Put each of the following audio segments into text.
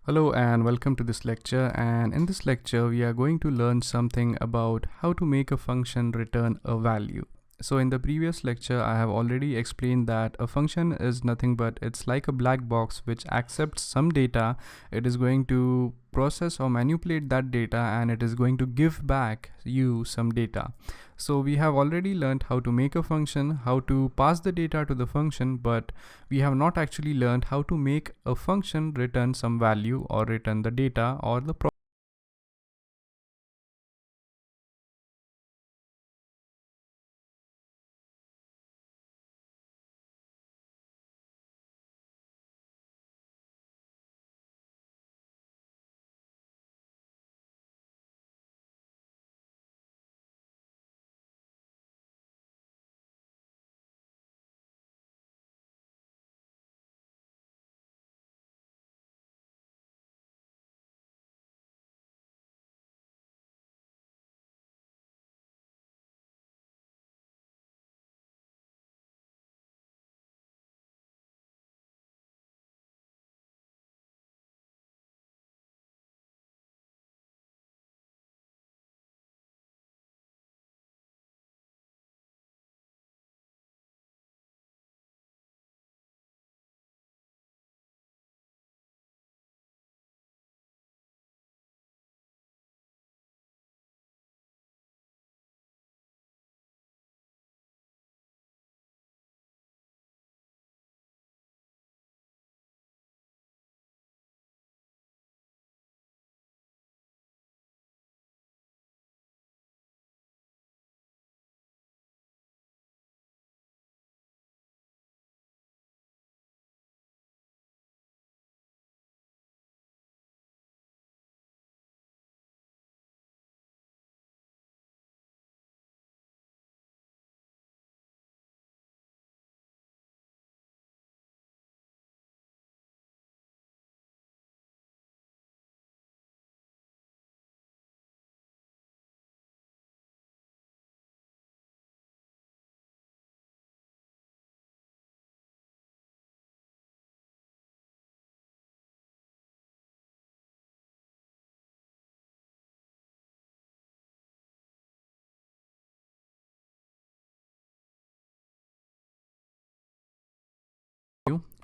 Hello and welcome to this lecture, and in this lecture we are going to learn something about how to make a function return a value. So in the previous lecture I have already explained that a function is nothing but it's like a black box which accepts some data. It is going to process or manipulate that data and it is going to give back you some data. So we have already learned how to make a function, how to pass the data to the function, but we have not actually learned how to make a function return some value or return the data or the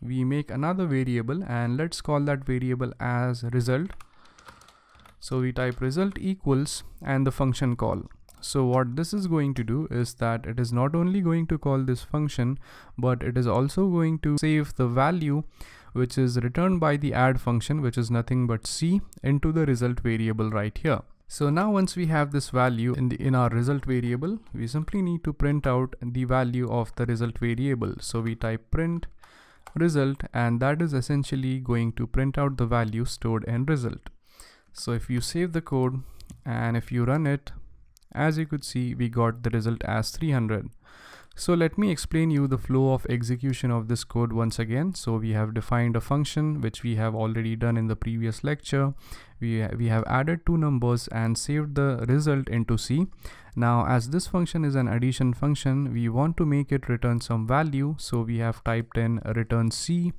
we make another variable and let's call that variable as result. So we type result equals and the function call. So what this is going to do is that it is not only going to call this function, but it is also going to save the value which is returned by the add function, which is nothing but c, into the result variable right here. So now once we have this value in our result variable, we simply need to print out the value of the result variable. So we type print result, and that is essentially going to print out the value stored in result. So if you save the code and if you run it, as you could see, we got the result as 300. So let me explain you the flow of execution of this code once again. So we have defined a function which we have already done in the previous lecture. We have added two numbers and saved the result into C. Now as this function is an addition function, we want to make it return some value. So we have typed in return C.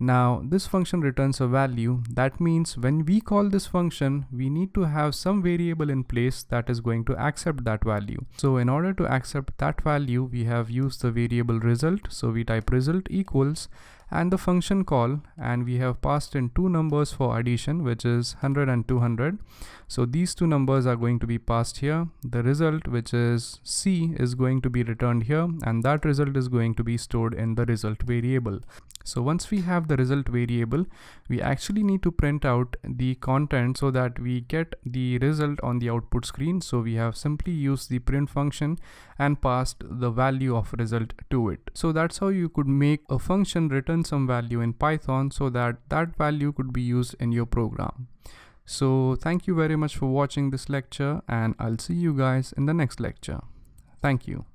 Now this function returns a value. That means when we call this function, we need to have some variable in place that is going to accept that value. So in order to accept that value, we have used the variable result. So we type result equals and the function call, and we have passed in two numbers for addition, which is 100 and 200. So these two numbers are going to be passed here. The result, which is C, is going to be returned here, and that result is going to be stored in the result variable. So once we have the result variable, we actually need to print out the content so that we get the result on the output screen. So we have simply used the print function and passed the value of result to it. So that's how you could make a function return some value in Python so that that value could be used in your program. So thank you very much for watching this lecture, and I'll see you guys in the next lecture. Thank you.